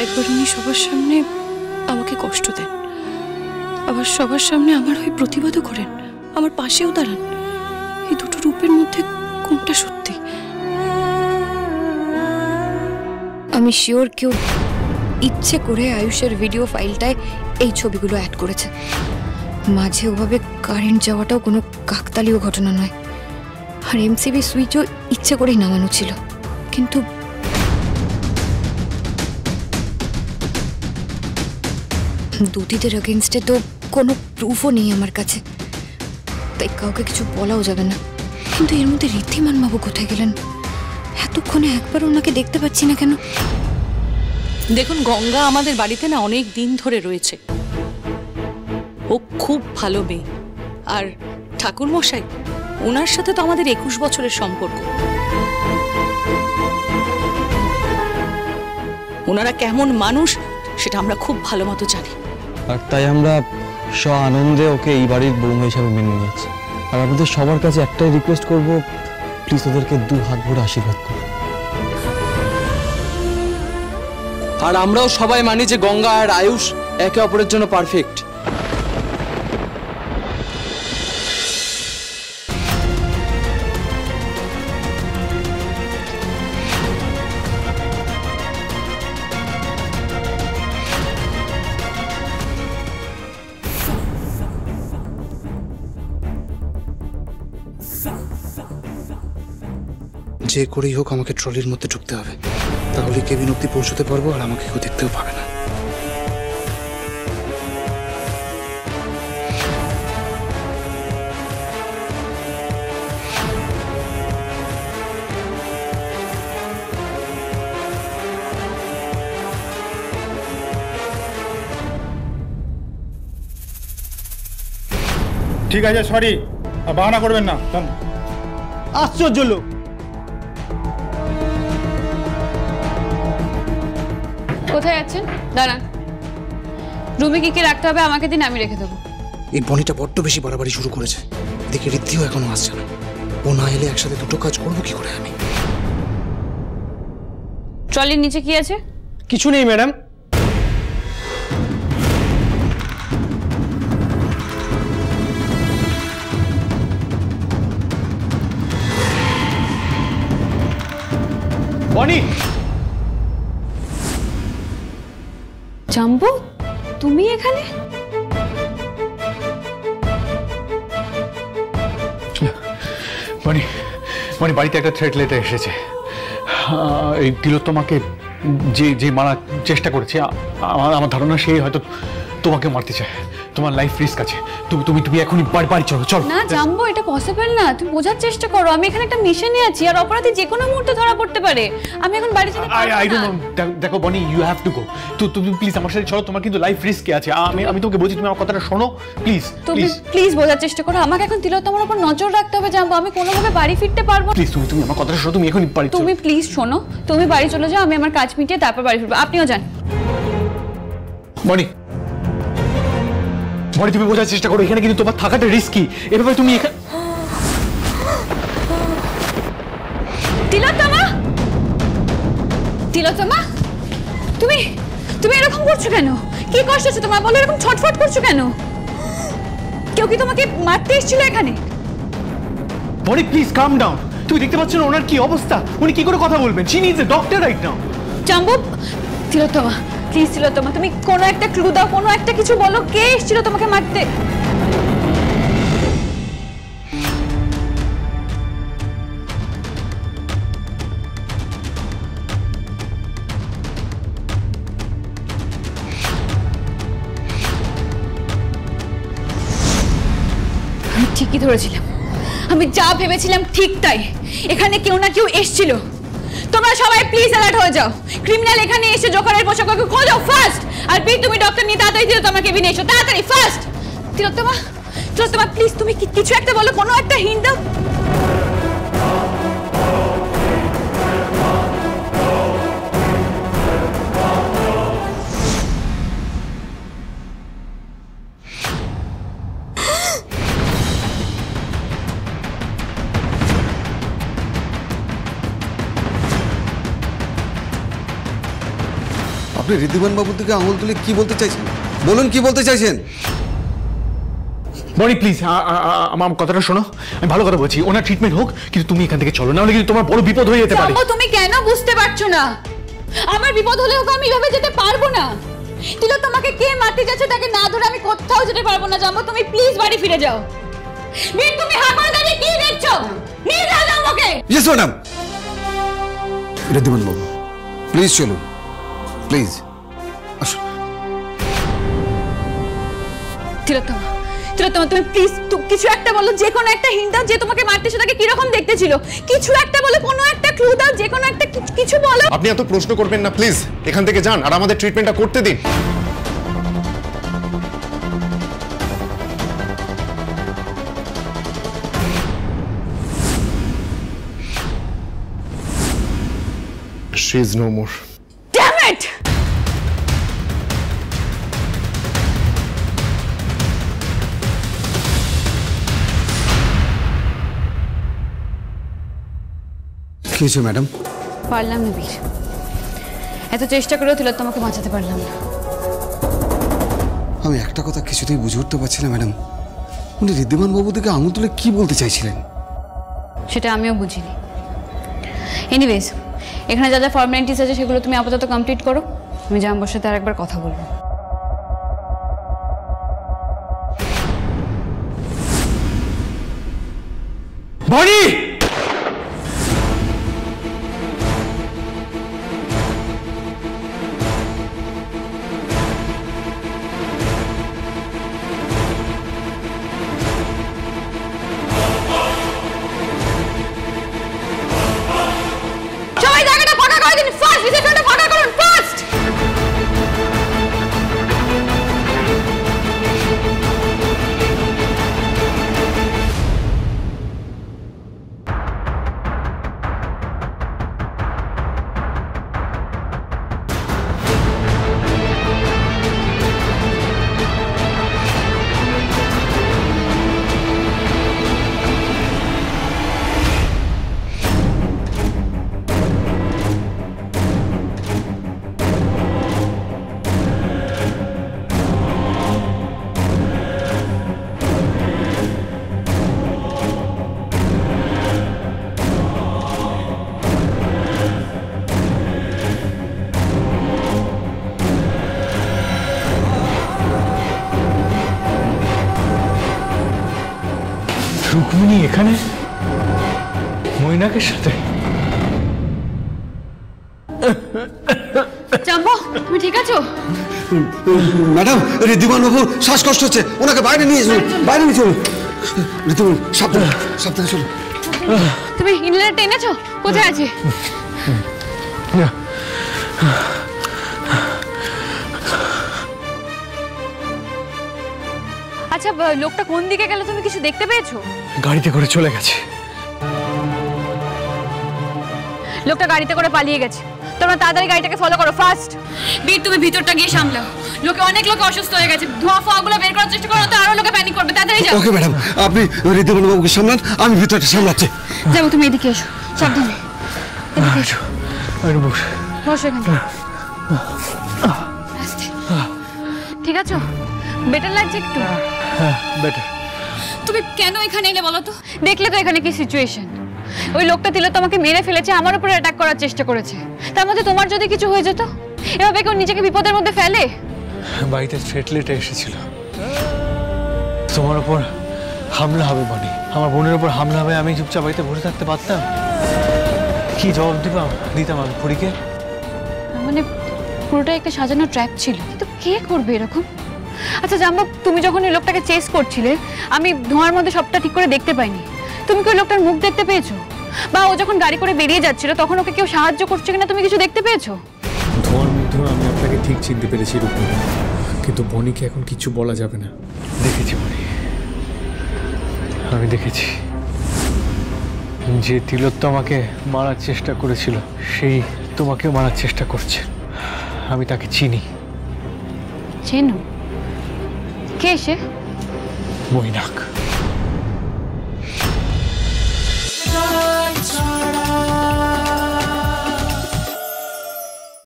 একবার উনি সবার সামনে আমাকে কষ্ট দেন, আবার সবার সামনে আমার হয়ে প্রতিবাদও করেন, আমার পাশেও দাঁড়ান। এই দুটো রূপের মধ্যে কোনটা সত্যি? আমি শিওর কেউ ইচ্ছে করে আয়ুষের ভিডিও ফাইলটায় এই ছবিগুলো অ্যাড করেছে। মাঝে ওভাবে কারেন্ট যাওয়াটাও কোনো কাকতালীয় ঘটনা নয়, আর এমসিবি সুইচও ইচ্ছে করেই নামানো ছিল। কিন্তু দুদিদের এগেনস্টে তো কোনো প্রুফও নেই আমার কাছে, তাই কাউকে কিছু বলাও যাবে না। কিন্তু এর মধ্যে ঋদ্ধিমান বাবু কোথায় গেলেন? এতক্ষণে একবার ওনাকে দেখতে পাচ্ছি না কেন? দেখুন, গঙ্গা আমাদের বাড়িতে না অনেক দিন ধরে রয়েছে। ও খুব ভালো মেয়ে, আর ঠাকুর মশাই ওনার সাথে তো আমাদের 21 বছরের সম্পর্ক। ওনারা কেমন মানুষ সেটা আমরা খুব ভালো মতো জানি, আর তাই আমরা আনন্দে ওকে এই বাড়ির বৌমা হিসাবে মেনে নিয়েছি। আর আমাদের সবার কাছে একটাই রিকোয়েস্ট করব, প্লিজ ওদেরকে 2 হাত ভরে আশীর্বাদ করুন। আর আমরাও সবাই মানি যে গঙ্গা আর আয়ুষ একে অপরের জন্য পারফেক্ট। যে করেই হোক আমাকে ট্রলির মধ্যে ঢুকতে হবে, তাহলে কেবিন অব্দি পৌঁছতে পারবো আর আমাকে কেউ দেখতেও পাবে না। ঠিক আছে, সরি, বাহানা করবেন না। আশ্চর্য লোক। কোথায় যাচ্ছেন? দাঁড়ান, রুমে কি কি রাখতে হবে আমাকে দিন, আমি রেখে দেবো। এই বনিটা বড্ড বেশি বাড়াবাড়ি শুরু করেছে। দেখে ঋদ্ধিও এখনো আসছে না। ও না এলে একসাথে দুটো কাজ করবো কি করে আমি? ট্রলির নিচে কি আছে? কিছু নেই ম্যাডাম। বনি, জাম্বু, তুমি এখানে? মানে মানে বাড়িতে একটা থ্রেট লেটার এসেছে। এই তিলোত্তমাকে যে মারার চেষ্টা করেছে, আমার ধারণা সেই হয়তো তোমাকে মারতে চায়। তোমার লাইফ রিস্ক আছে, তুমি এখনই বাড়ি চলো। চলো না জাম্বু, এটা পসিবল না। তুমি বোঝার চেষ্টা করো, আমি এখানে একটা মিশনে আছি, আর অপরাধী যে কোনো মুহূর্তে ধরা পড়তে পারে। আমি এখন বাড়ি যেতে পারবো না। দেখো বনি, ইউ হ্যাভ টু গো। তুমি প্লিজ আমার সাথে চলো, তোমার কিন্তু লাইফ রিস্কে আছে। আমি তোমাকে বলছি, তুমি আমার কথাটা শোনো প্লিজ। তুমি প্লিজ বোঝার চেষ্টা করো, আমাকে এখন তিলোত্তমার উপর নজর রাখতে হবে জাম্বু। আমি কোনোভাবে বাড়ি ফিরতে পারবো না। প্লিজ তুমি আমার কথাটা শোনো, তুমি এখনই বাড়ি চলো। তুমি প্লিজ শোনো, তুমি বাড়ি চলে যাও, আমি আমার কাজ মিটিয়ে তারপর বাড়ি ফিরবো। আপনিও যান। বনি, তুমি বোঝার চেষ্টা করো, এখানে কিন্তু তোমার থাকাটা রিস্কি। এভাবে তুমি তিলোত্তমা, তুমি এরকম করছো কেন? কি কষ্ট হচ্ছে তোমার বলো? এরকম ছটফট করছো কেন? কেউ কি তোমাকে মারতে এসেছিল এখানে? বনি প্লিজ কাম ডাউন। তুমি দেখতে পাচ্ছ না ওনার কি অবস্থা? উনি কি করে কথা বলবেন? She needs a doctor right now. Jambu, Tilottama please, তিলোত্তমা তুমি কোনো একটা ক্লু দাও, কোনো একটা কিছু বলো। কে এসেছিল তোমাকে মারতে? আমি ঠিকই ধরেছিলাম, আমি যা ভেবেছিলাম ঠিক তাই। এখানে কেউ না কেউ এসেছিল। তোমরা সবাই প্লিজ অ্যালার্ট হয়ে যাও। ক্রিমিনাল এখানে এসে জোকারের পোশাককে খোঁজো ফাস্ট। আর প্লিজ তুমি ডক্টর নিয়ে তাড়াতাড়ি তিলোত্তমা কেবিনে এসো, তাড়াতাড়ি ফাস্ট। তিলোত্তমা প্লিজ তুমি কিছু একটা বলো, কোনো একটা হিন্ট দাও। আপনি ঋদ্ধিমান বাবুর দিকে আঙুল তুলে কি বলতে চাইছেন? বলুন কি বলতে চাইছেন? বনি প্লিজ আমার কথাটা শোনো, আমি ভালো কথা বলছি, ওনার ট্রিটমেন্ট হোক, কিন্তু তুমি এখান থেকে চলো, না হলে কিন্তু তোমার বড় বিপদ হয়ে যেতে পারে। তুমি কেন বুঝতে পারছো না? আমার বিপদ হলেও আমি এভাবে যেতে পারবো না। তিলোত্তমাকে কে মারতে যাচ্ছে তাকে না ধরে আমি কোথাও যেতে পারবো না। জাম্বো তুমি প্লিজ বাড়ি ফিরে যাও। বীর তুমি হা করে দাঁড়িয়ে কি দেখছো? নিয়ে যাও জাম্বোকে। Yes madam. Wriddhiman Babu please চলুন, প্লিজ আসুন। তিলোত্তমা, তিলোত্তমা তুমি প্লিজ কিছু একটা বলো, যে কোনো একটা হিন্ট দাও যে তোমাকে মারতে এসে তাকে কিরকম দেখতে ছিল। কিছু একটা বলো, কোনো একটা ক্লু দাও, যে কোনো একটা কিছু বলো। আপনি এত প্রশ্ন করবেন না প্লিজ, এখান থেকে যান আর আমাদের ট্রিটমেন্টটা করতে দিন। She is no more. Damn it! কি হয়েছে ম্যাডাম? পারলাম না বীর, এত চেষ্টা করেও তিলোত্তমাকে বাঁচাতে পারলাম না। আমি একটা কথা কিছুতেই বুঝে উঠতে পারছি না ম্যাডাম, উনি ঋদ্ধিমান বাবুর দিকে আঙুল তুলে কি বলতে চাইছিলেন? সেটা আমিও বুঝিনি। এনিওয়েজ, এখানে যা যা ফর্মালিটিস আছে সেগুলো তুমি আপাতত কমপ্লিট করো, আমি জাম্বোর সাথে আরেকবার কথা বলবো। বনি! সবাই জায়গাটা ফাঁকা করে দিন, ফাস্ট রিসেপশনটা ফাঁকা করুন, ফাস্ট। রুক্মিণী এখানে মৈনাকের সাথে? জাম্বো তুমি ঠিক আছো? ম্যাডাম ঋদ্ধিমান বাবু শ্বাসকষ্ট হচ্ছে, ওনাকে বাইরে নিয়ে চলুন, বাইরে নিয়ে চলুন। ঋদ্ধিমান সাবধানে সাবধানে চলুন। তুমি ইনহেলারটা এনেছো? কোথায় আছে? আচ্ছা লোকটা কোন দিকে গেল তুমি কিছু দেখতে পেয়েছো? গাড়িতে করে চলে গেছে। লোকটা গাড়িতে করে পালিয়ে গেছে, তোমরা তাড়াতাড়ি গাড়িটাকে ফলো করো, ফাস্ট। বীর তুমি ভিতরটা গিয়ে সামলাও, অনেক লোক অসুস্থ হয়ে গেছে, ধোঁয়া ফোয়াগুলো বের করার চেষ্টা করো, তো আরো লোকে প্যানিক করবে, তাড়াতাড়ি যাও। ওকে ম্যাডাম, আপনি ঋদ্ধিমান বাবুকে সামলান, আমি ভিতরটা সামলাচ্ছি। যাবো, তুমি এদিকে এসো, সাবধানে এদিকে এসো। বসো এখানে। ঠিক আছে, বেটার লাগছে একটু? হ্যাঁ বেটার। তুমি কেন এখানে এলে বলো তো? দেখলে তো এখানে কি সিচুয়েশন, ওই লোকটা তিলোত্তমাকে মেরে ফেলেছে, আমার উপরে অ্যাটাক করার চেষ্টা করেছে। তার মধ্যে তোমার যদি কিছু হয়ে যেত, এভাবে কেউ নিজেকে বিপদের মধ্যে ফেলে? বাড়িতে থ্রেট লেটার এসেছিল, তোমার উপর হামলা হবে বনি, আমার বোনের উপর হামলা হবে, আমি চুপচাপ বাড়িতে বসে থাকতে পারতাম? কি জবাব দিতাম আমি পরীকে? মানে পুরোটাই একটা সাজানো ট্র্যাপ ছিল, কিন্তু কে করবে এরকম? আচ্ছা জাম্বো, তুমি যখন এই লোকটাকে চেস করছিলে, আমি ধোঁয়ার মধ্যে সবটা ঠিক করে দেখতে পাইনি, তুমি কি ওই লোকটার মুখ দেখতে পেয়েছো? বা ও যখন গাড়ি করে বেরিয়ে যাচ্ছিল তখন ওকে কেউ সাহায্য করছে কিনা তুমি কিছু দেখতে পেয়েছো? ধোঁয়ার মধ্যে আমি আপনাকে ঠিক চিনতে পেরেছি রূপমণি, কিন্তু বনিকে এখন কিছু বলা যাবে না। দেখেছি বনি, আমি দেখেছি যে তিলোত্তমাকে মারার চেষ্টা করেছিল সেই তোমাকেও মারার চেষ্টা করছে। আমি তাকে চিনি। চেনো? কে সে? মৈনাক।